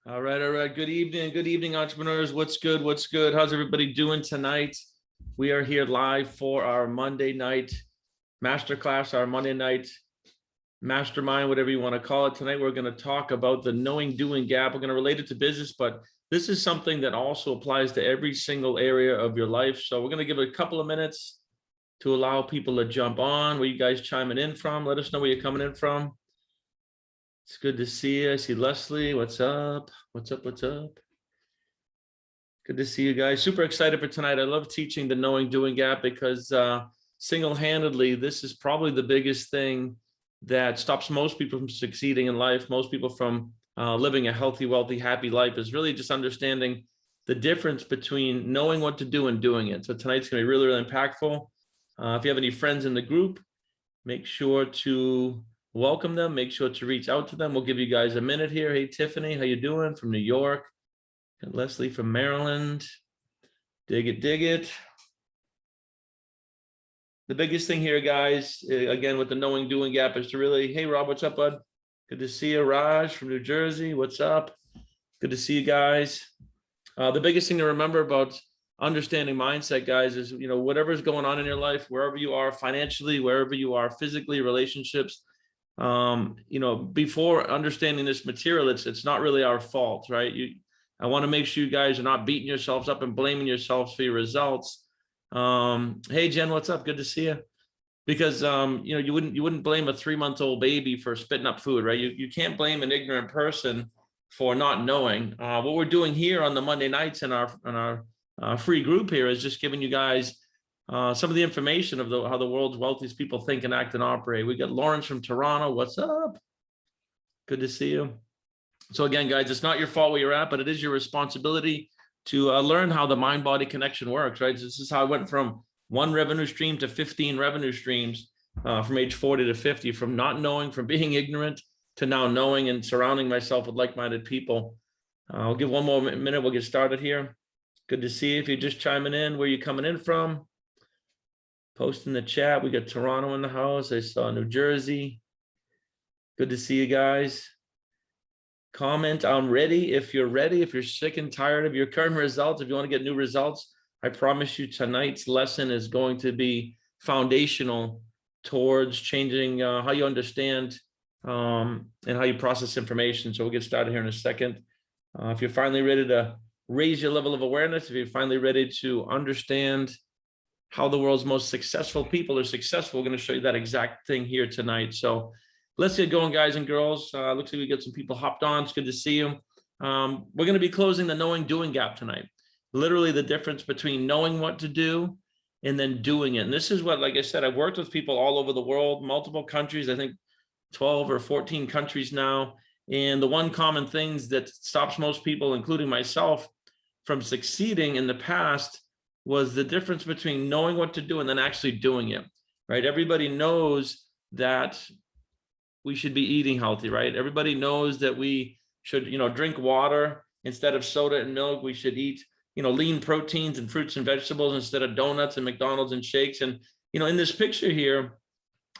All right, all right. Good evening, entrepreneurs. What's good? What's good? How's everybody doing tonight? We are here live for our Monday night masterclass, our Monday night mastermind, whatever you want to call it. Tonight, we're going to talk about the knowing doing gap. We're going to relate it to business, but this is something that also applies to every single area of your life. So we're going to give it a couple of minutes to allow people to jump on. Where you guys chiming in from? Let us know where you're coming in from. It's good to see you. I see Leslie. What's up? What's up? What's up? Good to see you guys. Super excited for tonight. I love teaching the knowing doing gap because single-handedly, this is probably the biggest thing that stops most people from succeeding in life. Most people from living a healthy, wealthy, happy life is really just understanding the difference between knowing what to do and doing it. So tonight's going to be really, really impactful. If you have any friends in the group, make sure to welcome them. Make sure to reach out to them. We'll give you guys a minute here. Hey, Tiffany, how you doing? From New York. And Leslie from Maryland. Dig it, dig it. The biggest thing here, guys, again, with the knowing doing gap is to really, hey, Rob, what's up, bud? Good to see you. Raj from New Jersey. What's up? Good to see you guys. The biggest thing to remember about understanding mindset, guys, is, whatever's going on in your life, wherever you are financially, wherever you are physically, relationships, before understanding this material, it's not really our fault, right? I want to make sure you guys are not beating yourselves up and blaming yourselves for your results. Hey, Jen, what's up? Good to see you. Because you wouldn't blame a 3-month-old baby for spitting up food, right? You can't blame an ignorant person for not knowing. What we're doing here on the Monday nights in our free group here is just giving you guys some of the information of how the world's wealthiest people think and act and operate. We got Lawrence from Toronto. What's up? Good to see you. So again, guys, it's not your fault where you're at, but it is your responsibility to learn how the mind-body connection works, right? This is how I went from 1 revenue stream to 15 revenue streams from age 40 to 50, from not knowing, from being ignorant to now knowing and surrounding myself with like-minded people. I'll give one more minute. We'll get started here. Good to see you. If you're just chiming in, where you coming in from? Post in the chat. We got Toronto in the house. I saw New Jersey. Good to see you guys. Comment, I'm ready. If you're ready, if you're sick and tired of your current results, if you want to get new results, I promise you tonight's lesson is going to be foundational towards changing how you understand and how you process information. So we'll get started here in a second. If you're finally ready to raise your level of awareness, if you're finally ready to understand how the world's most successful people are successful, we're going to show you that exact thing here tonight. So let's get going, guys and girls. Looks like we get some people hopped on. It's good to see you. We're going to be closing the knowing doing gap tonight. Literally the difference between knowing what to do and then doing it. And this is what, like I said, I've worked with people all over the world, multiple countries, I think 12 or 14 countries now. And the one common thing that stops most people, including myself, from succeeding in the past was the difference between knowing what to do and then actually doing it, right? Everybody knows that we should be eating healthy, right? Everybody knows that we should, drink water instead of soda and milk. We should eat, lean proteins and fruits and vegetables instead of donuts and McDonald's and shakes. And, in this picture here,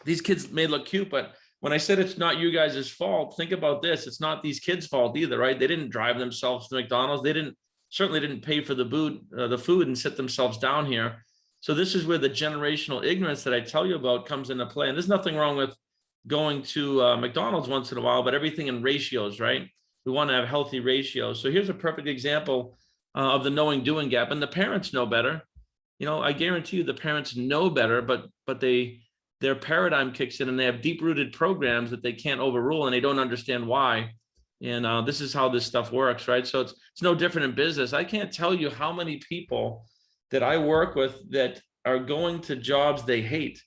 these kids may look cute, but when I said it's not you guys' fault, think about this. It's not these kids' fault either, right? They didn't drive themselves to McDonald's. They certainly didn't pay for the food and sit themselves down here. So this is where the generational ignorance that I tell you about comes into play. And there's nothing wrong with going to McDonald's once in a while, but everything in ratios, right? We want to have healthy ratios. So here's a perfect example of the knowing doing gap. And the parents know better. I guarantee you the parents know better, but their paradigm kicks in and they have deep-rooted programs that they can't overrule and they don't understand why. And this is how this stuff works, right? So it's no different in business. I can't tell you how many people that I work with that are going to jobs they hate.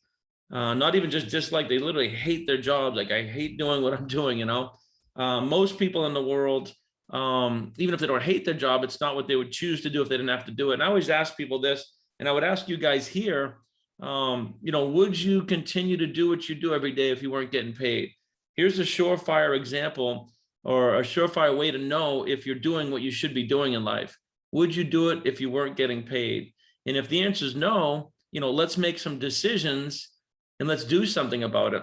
Not even just dislike, they literally hate their jobs. Like, I hate doing what I'm doing, Most people in the world, even if they don't hate their job, it's not what they would choose to do if they didn't have to do it. And I always ask people this, and I would ask you guys here, would you continue to do what you do every day if you weren't getting paid? Here's a surefire example or a surefire way to know if you're doing what you should be doing in life. Would you do it if you weren't getting paid? And if the answer is no, let's make some decisions and let's do something about it.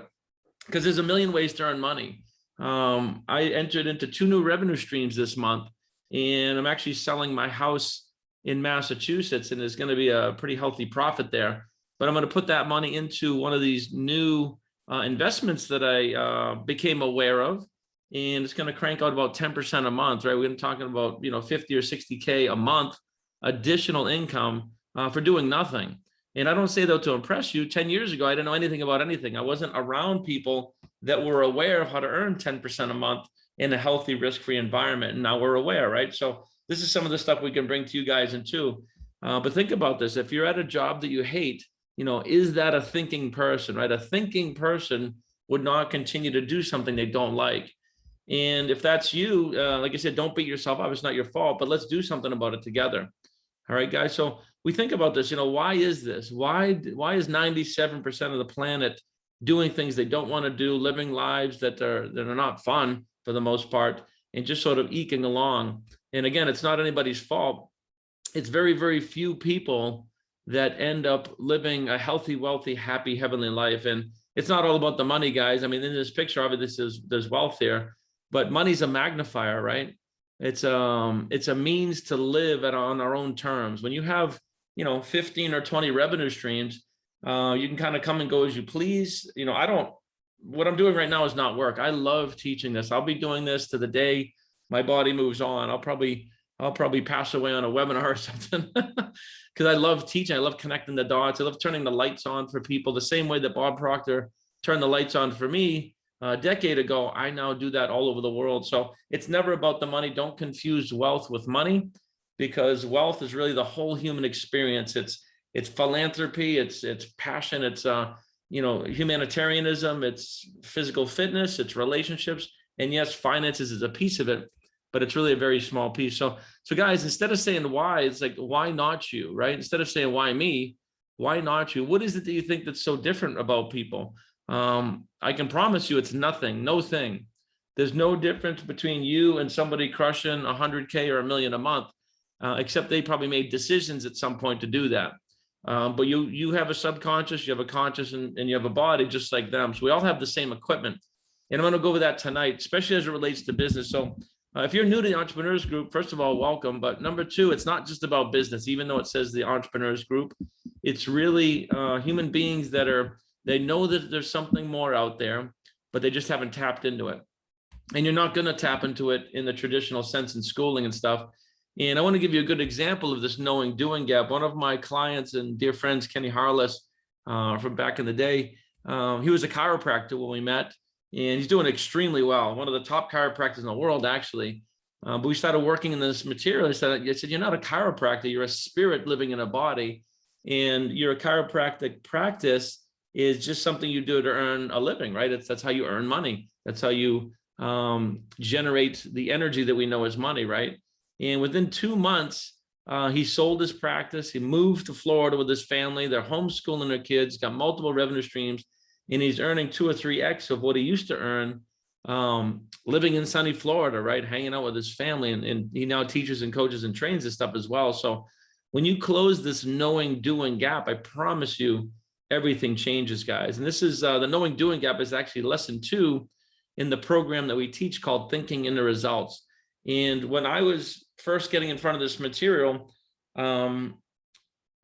Because there's a million ways to earn money. I entered into 2 new revenue streams this month, and I'm actually selling my house in Massachusetts, and there's going to be a pretty healthy profit there. But I'm going to put that money into one of these new investments that I became aware of, and it's going to crank out about 10% a month, right? We're going to be talking about 50 or 60K a month additional income for doing nothing. And I don't say that to impress you. 10 years ago, I didn't know anything about anything. I wasn't around people that were aware of how to earn 10% a month in a healthy, risk-free environment. And now we're aware, right? So this is some of the stuff we can bring to you guys in too. But think about this. If you're at a job that you hate, is that a thinking person, right? A thinking person would not continue to do something they don't like. And if that's you, like I said, don't beat yourself up. It's not your fault, but let's do something about it together. All right, guys. So we think about this, why is this? Why is 97% of the planet doing things they don't want to do, living lives that are not fun for the most part, and just sort of eking along? And again, it's not anybody's fault. It's very, very few people that end up living a healthy, wealthy, happy, heavenly life. And it's not all about the money, guys. I mean, in this picture, obviously there's wealth here, but money's a magnifier, right? It's a means to live on our own terms. When you have 15 or 20 revenue streams, you can kind of come and go as you please. What I'm doing right now is not work. I love teaching this. I'll be doing this to the day my body moves on. I'll probably pass away on a webinar or something because I love teaching. I love connecting the dots. I love turning the lights on for people the same way that Bob Proctor turned the lights on for me a decade ago. I now do that all over the world. So it's never about the money. Don't confuse wealth with money, because wealth is really the whole human experience. It's philanthropy, it's passion, it's humanitarianism, it's physical fitness, it's relationships, and yes, finances is a piece of it, but it's really a very small piece. So guys, instead of saying why, it's like, why not you, right? Instead of saying why me, why not you? What is it that you think that's so different about people? I can promise you it's nothing, no thing. There's no difference between you and somebody crushing 100K or $1 million a month, except they probably made decisions at some point to do that. But you have a subconscious, you have a conscious, and you have a body just like them. So we all have the same equipment. And I'm going to go over that tonight, especially as it relates to business. So if you're new to the Entrepreneurs Group, first of all, welcome. But number two, it's not just about business, even though it says the Entrepreneurs Group. It's really human beings they know that there's something more out there, but they just haven't tapped into it. And you're not going to tap into it in the traditional sense in schooling and stuff. And I want to give you a good example of this knowing doing gap. One of my clients and dear friends, Kenny HARLESS, from back in the day, he was a chiropractor when we met, and he's doing extremely well. One of the top chiropractors in the world, actually. But we started working in this material. I said, you're not a chiropractor, you're a spirit living in a body. And your chiropractic practice is just something you do to earn a living, right? That's how you earn money. That's how you generate the energy that we know as money, right? And within 2 months, he sold his practice. He moved to Florida with his family. They're homeschooling their kids, got multiple revenue streams, and he's earning 2 or 3x of what he used to earn living in sunny Florida, right? Hanging out with his family. And he now teaches and coaches and trains this stuff as well. So when you close this knowing doing gap, I promise you, everything changes, guys. And this is the knowing doing gap is actually lesson 2 in the program that we teach called Thinking into Results. And when I was first getting in front of this material, when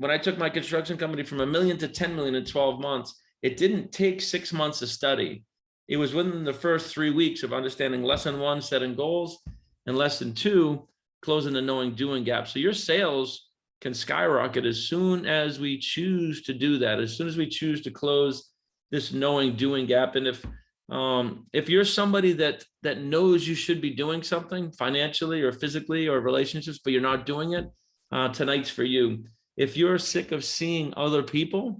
I took my construction company from $1 million to 10 million in 12 months, it didn't take 6 months of study. It was within the first 3 weeks of understanding lesson 1, setting goals, and lesson 2, closing the knowing doing gap. So your sales can skyrocket as soon as we choose to do that, as soon as we choose to close this knowing doing gap. And if you're somebody that knows you should be doing something financially or physically or relationships, but you're not doing it, tonight's for you. If you're sick of seeing other people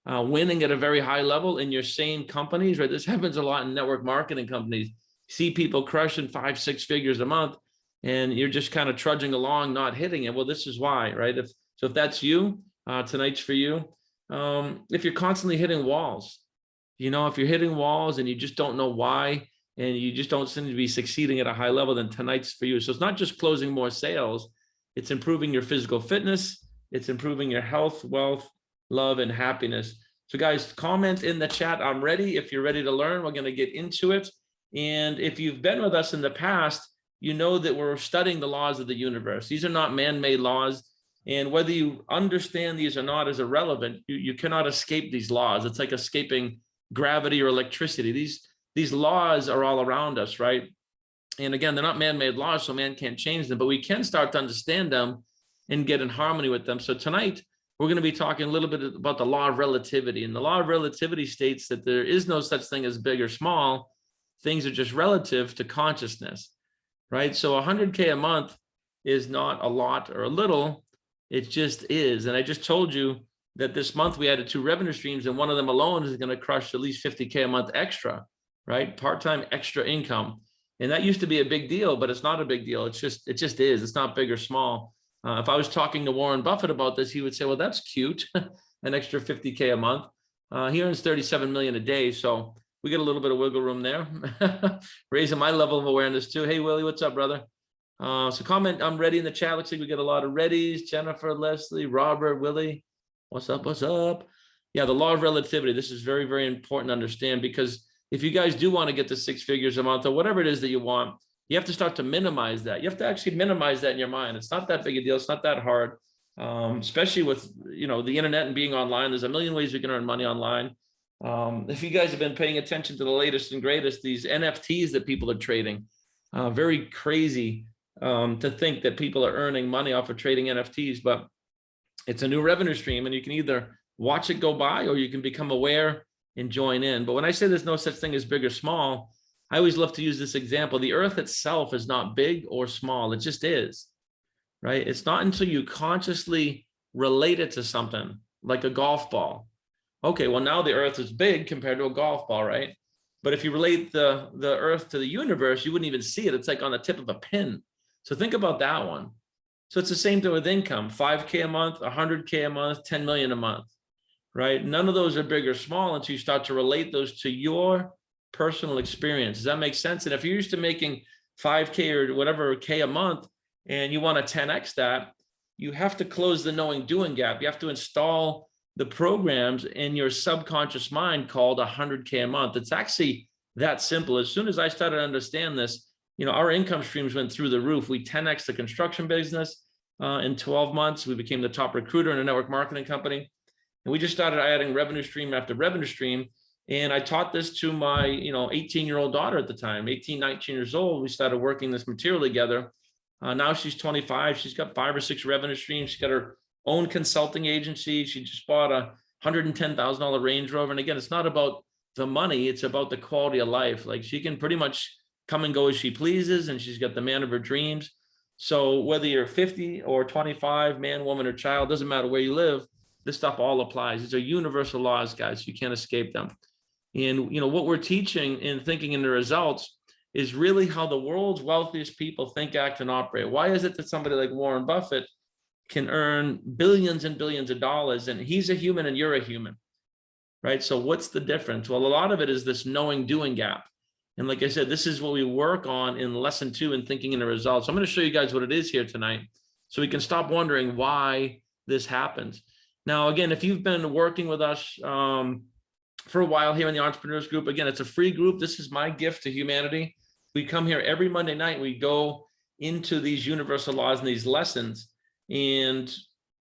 winning at a very high level in your same companies, right? This happens a lot in network marketing companies. See people crushing 5-6 figures a month, and you're just kind of trudging along, not hitting it. Well, this is why, right? If that's you, tonight's for you. If you're constantly hitting walls, if you're hitting walls and you just don't know why, and you just don't seem to be succeeding at a high level, then tonight's for you. So it's not just closing more sales, it's improving your physical fitness, it's improving your health, wealth, love, and happiness. So guys, comment in the chat, I'm ready. If you're ready to learn, we're going to get into it. And if you've been with us in the past, you know that we're studying the laws of the universe. These are not man-made laws. And whether you understand these or not is irrelevant. You cannot escape these laws. It's like escaping gravity or electricity. These laws are all around us, right? And again, they're not man-made laws, so man can't change them, but we can start to understand them and get in harmony with them. So tonight, we're going to be talking a little bit about the law of relativity. And the law of relativity states that there is no such thing as big or small. Things are just relative to consciousness, right? So 100K a month is not a lot or a little. It just is. And I just told you that this month we added 2 revenue streams, and one of them alone is going to crush at least 50K a month extra, right? Part-time extra income. And that used to be a big deal, but it's not a big deal. It just is. It's not big or small. If I was talking to Warren Buffett about this, he would say, well, that's cute, an extra 50K a month. He earns 37 million a day. So we get a little bit of wiggle room there, raising my level of awareness too. Hey, Willie, what's up, brother? So comment, I'm ready in the chat. Looks like we get a lot of readies. Jennifer, Leslie, Robert, Willie. What's up? What's up? Yeah, the law of relativity. This is very, very important to understand, because if you guys do want to get to 6 figures a month or whatever it is that you want, you have to start to minimize that. You have to actually minimize that in your mind. It's not that big a deal. It's not that hard, especially with, you know, the internet and being online. There's a million ways you can earn money online. If you guys have been paying attention to the latest and greatest, these NFTs that people are trading, very crazy to think that people are earning money off of trading NFTs, but it's a new revenue stream, and you can either watch it go by or you can become aware and join in. But when I say there's no such thing as big or small, I always love to use this example. The earth itself is not big or small. It just is, right? It's not until you consciously relate it to something like a golf ball. Okay, well, now the earth is big compared to a golf ball, right? But if you relate the earth to the universe, you wouldn't even see it. It's like on the tip of a pin. So think about that one. So it's the same thing with income, 5K a month, 100K a month, 10 million a month, right? None of those are big or small until you start to relate those to your personal experience. Does that make sense? And if you're used to making 5K or whatever K a month and you want to 10X that, you have to close the knowing doing gap. You have to install the programs in your subconscious mind called 100K a month. It's actually that simple. As soon as I started to understand this, you know, our income streams went through the roof. We 10X the construction business in 12 months. We became the top recruiter in a network marketing company. And we just started adding revenue stream after revenue stream. And I taught this to my, 18-year-old daughter at the time, 18, 19 years old. We started working this material together. Now she's 25. She's got 5 or 6 revenue streams. She's got her own consulting agency. She just bought a $110,000 Range Rover. And again, it's not about the money. It's about the quality of life. Like, she can pretty much come and go as she pleases, and she's got the man of her dreams. So whether you're 50 or 25, man, woman, or child, doesn't matter where you live, this stuff all applies. These are universal laws, guys. You can't escape them. And what we're teaching and thinking in the results is really how the world's wealthiest people think, act, and operate. Why is it that somebody like Warren Buffett can earn billions and billions of dollars, and he's a human and you're a human, right? So what's the difference? Well, a lot of it is this knowing doing gap. And like I said, this is what we work on in lesson 2 in thinking in the results. I'm going to show you guys what it is here tonight, so we can stop wondering why this happens. Now, again, if you've been working with us for a while here in the Entrepreneurs Group, again, it's a free group. This is my gift to humanity. We come here every Monday night. We go into these universal laws and these lessons, and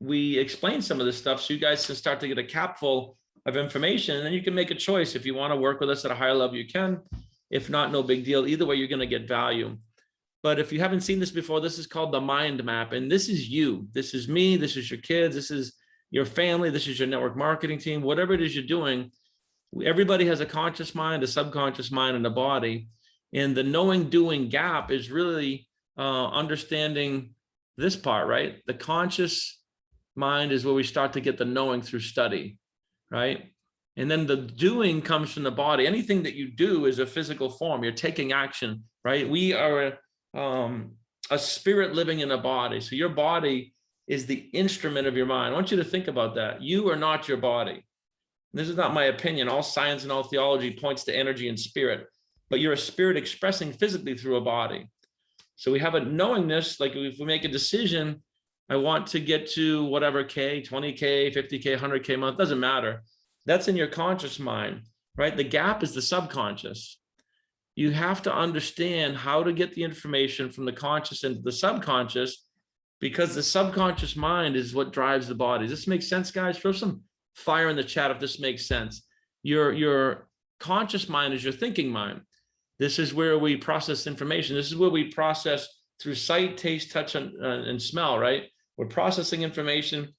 we explain some of this stuff so you guys can start to get a capful of information, and then you can make a choice. If you want to work with us at a higher level, you can. If not, no big deal. Either way, you're going to get value. But if you haven't seen this before, this is called the mind map. And this is you. This is me. This is your kids. This is your family. This is your network marketing team. Whatever it is you're doing, everybody has a conscious mind, a subconscious mind, and a body. And the knowing doing gap is really understanding this part, right? The conscious mind is where we start to get the knowing through study, right? And then the doing comes from the body. Anything that you do is a physical form. You're taking action, right? We are a spirit living in a body. So your body is the instrument of your mind. I want you to think about that. You are not your body. This is not my opinion. All science and all theology points to energy and spirit, but you're a spirit expressing physically through a body. So we have a knowingness, like if we make a decision, I want to get to whatever K, 20K, 50K, 100K a month, doesn't matter. That's in your conscious mind, right? The gap is the subconscious. You have to understand how to get the information from the conscious into the subconscious, because the subconscious mind is what drives the body. Does this make sense, guys? Throw some fire in the chat if this makes sense. Your conscious mind is your thinking mind. This is where we process information. This is where we process through sight, taste, touch, and smell, right? We're processing information,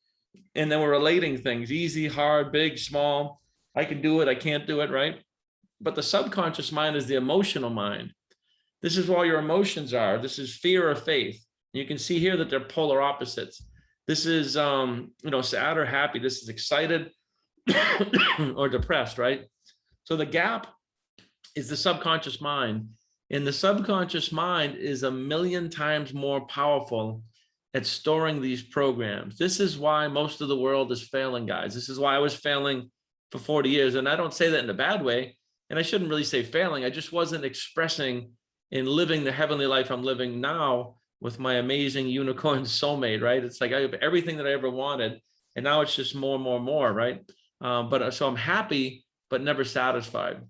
and then we're relating things: easy, hard, big, small. I can do it, I can't do it, right? But the subconscious mind is the emotional mind. This is where your emotions are. This is fear or faith. You can see here that they're polar opposites. This is, sad or happy. This is excited or depressed, right? So the gap is the subconscious mind. And the subconscious mind is 1,000,000 times more powerful at storing these programs. This is why most of the world is failing, guys. This is why I was failing for 40 years. And I don't say that in a bad way. And I shouldn't really say failing. I just wasn't expressing and living the heavenly life I'm living now with my amazing unicorn soulmate, right? It's like I have everything that I ever wanted. And now it's just more and more and more, right? So I'm happy, but never satisfied.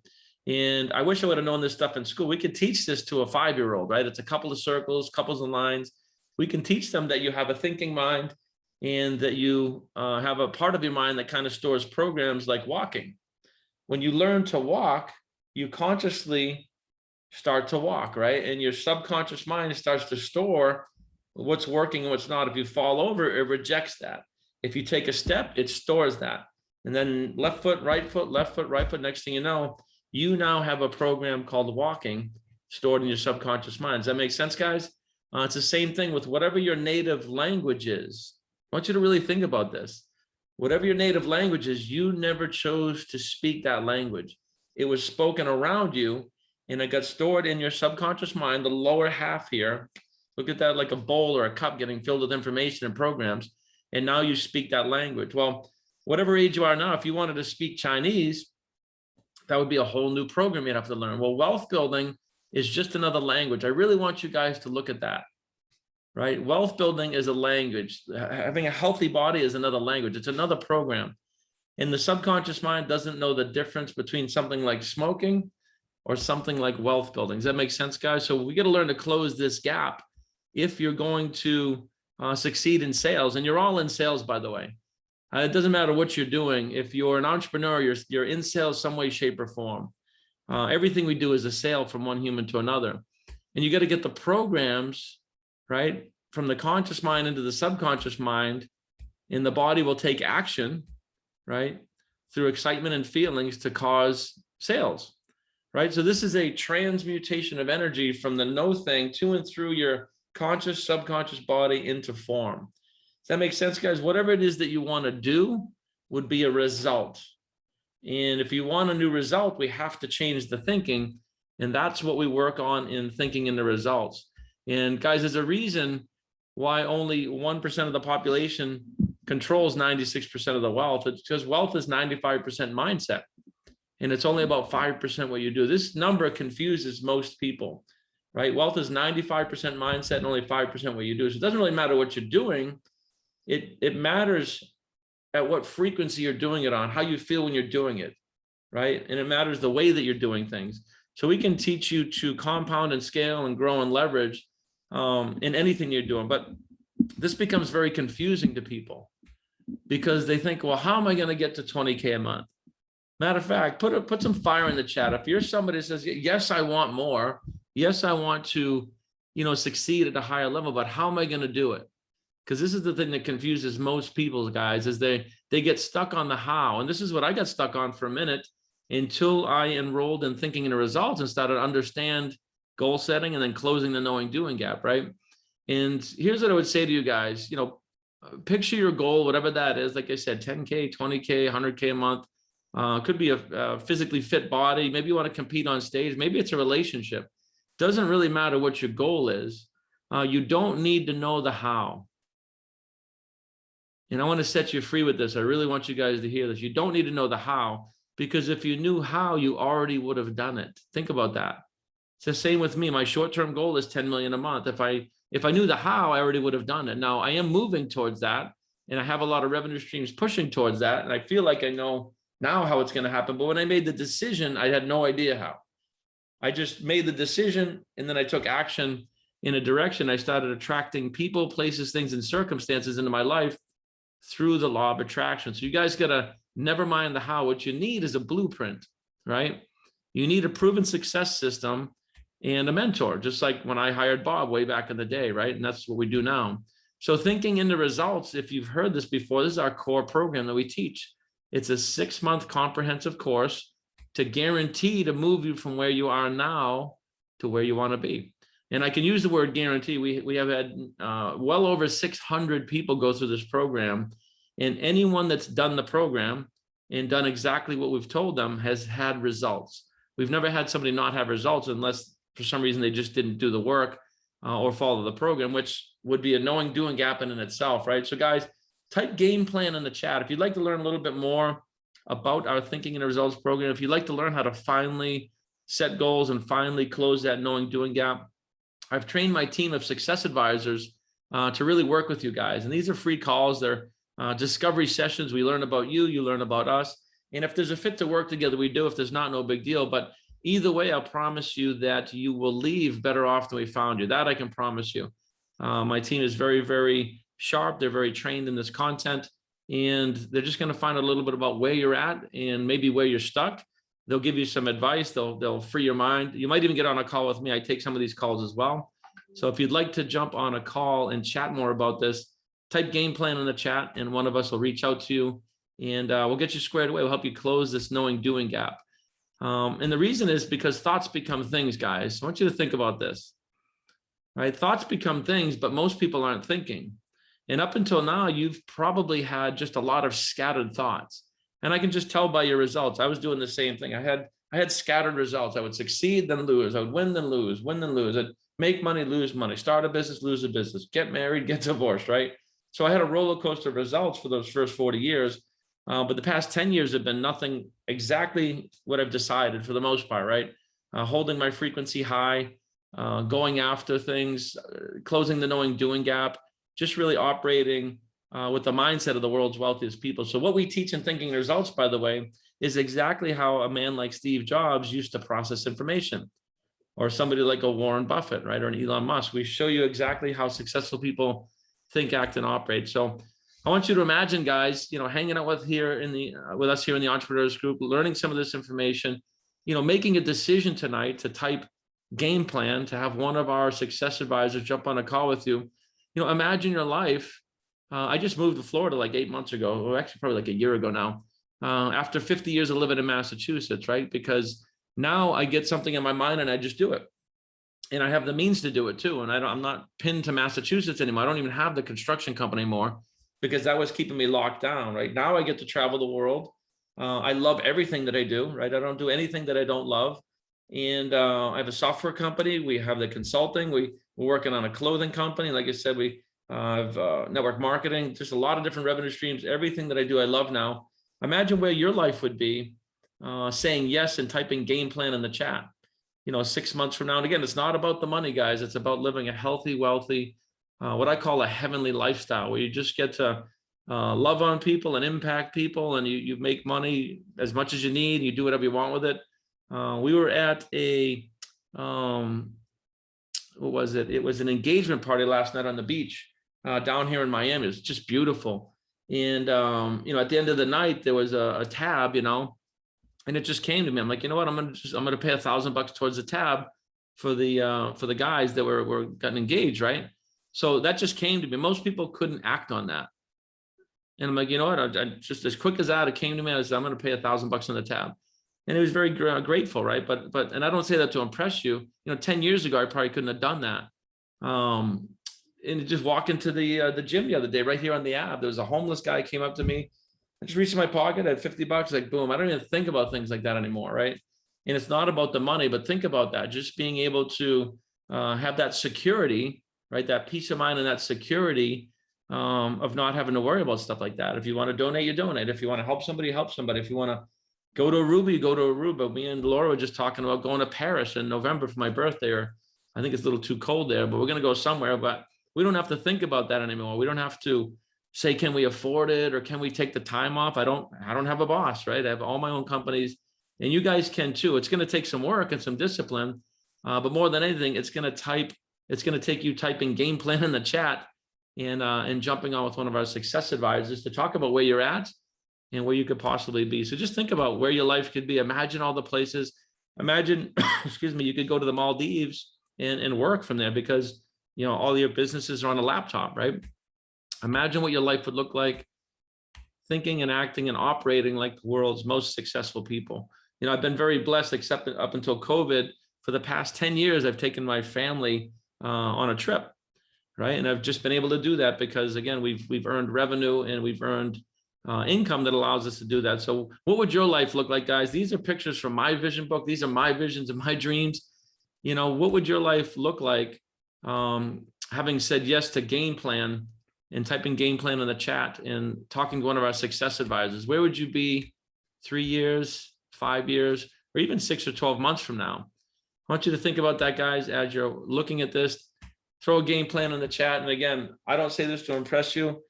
And I wish I would have known this stuff in school. We could teach this to a 5-year-old, right? It's a couple of circles, couples of lines. We can teach them that you have a thinking mind and that you have a part of your mind that kind of stores programs like walking. When you learn to walk, you consciously start to walk, right? And your subconscious mind starts to store what's working and what's not. If you fall over, it rejects that. If you take a step, it stores that. And then left foot, right foot, left foot, right foot. Next thing you know, you now have a program called walking stored in your subconscious mind. Does that make sense, guys? It's the same thing with whatever your native language is. I want you to really think about this. Whatever your native language is, you never chose to speak that language. It was spoken around you, and it got stored in your subconscious mind, the lower half here. Look at that like a bowl or a cup getting filled with information and programs. And now you speak that language. Well, whatever age you are now, if you wanted to speak Chinese, that would be a whole new program you'd have to learn. Well, wealth building is just another language. I really want you guys to look at that, right? Wealth building is a language. Having a healthy body is another language. It's another program. And the subconscious mind doesn't know the difference between something like smoking or something like wealth building. Does that make sense, guys? So we got to learn to close this gap if you're going to succeed in sales. And you're all in sales, by the way. It doesn't matter what you're doing. If you're an entrepreneur, you're in sales some way, shape, or form. Everything we do is a sale from one human to another. And you got to get the programs, right, from the conscious mind into the subconscious mind, and the body will take action, right, through excitement and feelings to cause sales, right? So this is a transmutation of energy from the no thing to and through your conscious, subconscious body into form. Does that make sense, guys? Whatever it is that you want to do would be a result. And if you want a new result, we have to change the thinking. And that's what we work on in thinking in the results. And guys, there's a reason why only 1% of the population controls 96% of the wealth. It's because wealth is 95% mindset. And it's only about 5% what you do. This number confuses most people, right? Wealth is 95% mindset and only 5% what you do. So it doesn't really matter what you're doing. It matters at what frequency you're doing it on, how you feel when you're doing it, right? And it matters the way that you're doing things. So we can teach you to compound and scale and grow and leverage in anything you're doing. But this becomes very confusing to people because they think, well, how am I going to get to 20K a month? Matter of fact, put some fire in the chat. If you're somebody that says, yes, I want more. Yes, I want to, succeed at a higher level, but how am I going to do it? Because this is the thing that confuses most people, guys, is they get stuck on the how. And this is what I got stuck on for a minute until I enrolled in thinking in the results and started to understand goal setting and then closing the knowing doing gap, right? And here's what I would say to you guys, picture your goal, whatever that is. Like I said, 10K, 20K, 100K a month. Could be a physically fit body. Maybe you want to compete on stage. Maybe it's a relationship. Doesn't really matter what your goal is. You don't need to know the how. And I want to set you free with this. I really want you guys to hear this. You don't need to know the how, because if you knew how, you already would have done it. Think about that. It's the same with me. My short-term goal is 10 million a month. If I knew the how, I already would have done it. Now I am moving towards that, and I have a lot of revenue streams pushing towards that. And I feel like I know now how it's going to happen. But when I made the decision, I had no idea how. I just made the decision, and then I took action in a direction. I started attracting people, places, things, and circumstances into my life through the law of attraction. So you guys got to never mind the how. What you need is a blueprint, right? You need a proven success system and a mentor, just like when I hired Bob way back in the day, right? And that's what we do now. So thinking into results, if you've heard this before, this is our core program that we teach. It's a 6-month comprehensive course to guarantee to move you from where you are now to where you want to be. And I can use the word guarantee. We have had well over 600 people go through this program, and anyone that's done the program and done exactly what we've told them has had results. We've never had somebody not have results unless for some reason they just didn't do the work or follow the program, which would be a knowing doing gap in itself, right? So guys, type game plan in the chat. If you'd like to learn a little bit more about our Thinking and Results program, if you'd like to learn how to finally set goals and finally close that knowing doing gap, I've trained my team of success advisors to really work with you guys. And these are free calls. They're discovery sessions. We learn about you, you learn about us. And if there's a fit to work together, we do. If there's not, no big deal. But either way, I'll promise you that you will leave better off than we found you. That I can promise you. My team is very, very sharp. They're very trained in this content. And they're just going to find a little bit about where you're at and maybe where you're stuck. They'll give you some advice. They'll free your mind. You might even get on a call with me. I take some of these calls as well. So if you'd like to jump on a call and chat more about this, type game plan in the chat and one of us will reach out to you and we'll get you squared away. We'll help you close this knowing doing gap. And the reason is because thoughts become things, guys. I want you to think about this, right? Thoughts become things, but most people aren't thinking. And up until now, you've probably had just a lot of scattered thoughts. And I can just tell by your results. I was doing the same thing. I had scattered results. I would succeed, then lose. I would win, then lose, win, then lose. I'd make money, lose money, start a business, lose a business, get married, get divorced, right? So I had a roller coaster of results for those first 40 years. But the past 10 years have been nothing exactly what I've decided for the most part, right? Holding my frequency high, going after things, closing the knowing doing gap, just really operating with the mindset of the world's wealthiest people. So what we teach in Thinking Results, by the way, is exactly how a man like Steve Jobs used to process information, or somebody like a Warren Buffett, right? Or an Elon Musk. We show you exactly how successful people think, act, and operate. So I want you to imagine, guys, hanging out with us here in the Entrepreneurs Group, learning some of this information, making a decision tonight to type game plan, to have one of our success advisors jump on a call with you. Imagine your life. I just moved to Florida like 8 months ago, or actually probably like a year ago now, after 50 years of living in Massachusetts, right? Because now I get something in my mind and I just do it. And I have the means to do it too. And I'm not pinned to Massachusetts anymore. I don't even have the construction company anymore because that was keeping me locked down, right? Now I get to travel the world. I love everything that I do, right? I don't do anything that I don't love. And I have a software company. We have the consulting. We're working on a clothing company. Like I said, we have network marketing, just a lot of different revenue streams. Everything that I do, I love now. Imagine where your life would be saying yes and typing game plan in the chat, 6 months from now. And again, it's not about the money, guys. It's about living a healthy, wealthy, what I call a heavenly lifestyle, where you just get to love on people and impact people, and you make money as much as you need. You do whatever you want with it. We were at a, what was it? It was an engagement party last night on the beach down here in Miami. It was just beautiful. And, at the end of the night, there was a tab, and it just came to me. I'm like, you know what? I'm going to pay $1,000 towards the tab for the guys that were getting engaged. Right. So that just came to me. Most people couldn't act on that. And I'm like, you know what? I just, as quick as that, it came to me. I said, I'm going to pay $1,000 on the tab. And it was very grateful. Right. But, and I don't say that to impress you, 10 years ago, I probably couldn't have done that. And just walk into the gym the other day, right here on the app, there was a homeless guy came up to me. I just reached in my pocket, I had $50, like, boom. I don't even think about things like that anymore, right? And it's not about the money, but think about that. Just being able to have that security, right? That peace of mind and that security of not having to worry about stuff like that. If you want to donate, you donate. If you want to help somebody, help somebody. If you want to go to Aruba, you go to Aruba. Me and Laura were just talking about going to Paris in November for my birthday, or I think it's a little too cold there, but we're going to go somewhere. But we don't have to think about that anymore. We don't have to say, can we afford it? Or can we take the time off? I don't have a boss, right? I have all my own companies. And you guys can too. It's going to take some work and some discipline, but more than anything, it's going to take you typing game plan in the chat and jumping on with one of our success advisors to talk about where you're at and where you could possibly be. So just think about where your life could be. Imagine all the places. Imagine, excuse me, you could go to the Maldives and work from there because, you know, all your businesses are on a laptop, right? Imagine what your life would look like, thinking and acting and operating like the world's most successful people. You know, I've been very blessed, except up until COVID. For the past 10 years, I've taken my family on a trip, right? And I've just been able to do that because, again, we've earned revenue and we've earned income that allows us to do that. So what would your life look like, guys? These are pictures from my vision book. These are my visions and my dreams. You know, what would your life look like having said yes to game plan and typing game plan in the chat and talking to one of our success advisors? Where would you be 3 years, 5 years, or even 6 or 12 months from now? I want you to think about that, guys, as you're looking at this. Throw a game plan in the chat. And again, I don't say this to impress you.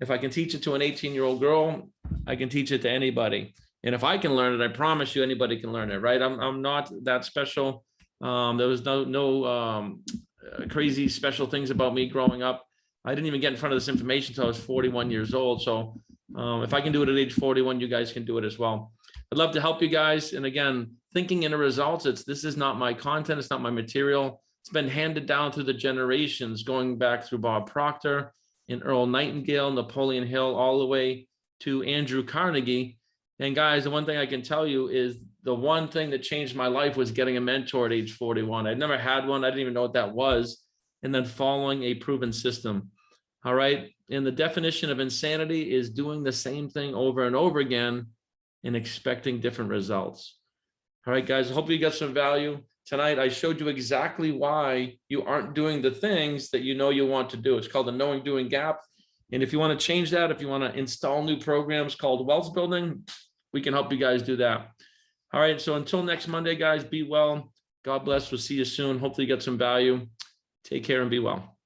If I can teach it to an 18-year-old girl, I can teach it to anybody. And if I can learn it, I promise you anybody can learn it, right? I'm not that special. There was no crazy special things about me growing up. I didn't even get in front of this information until I was 41 years old. So if I can do it at age 41, you guys can do it as well. I'd love to help you guys. And again, thinking in the results, this is not my content. It's not my material. It's been handed down through the generations, going back through Bob Proctor and Earl Nightingale, Napoleon Hill, all the way to Andrew Carnegie. And guys, the one thing I can tell you is the one thing that changed my life was getting a mentor at age 41. I'd never had one. I didn't even know what that was. And then following a proven system. All right. And the definition of insanity is doing the same thing over and over again and expecting different results. All right, guys, I hope you got some value. Tonight, I showed you exactly why you aren't doing the things that you know you want to do. It's called the knowing doing gap. And if you want to change that, if you want to install new programs called wealth building, we can help you guys do that. All right, so until next Monday, guys, be well. God bless. We'll see you soon. Hopefully you get some value. Take care and be well.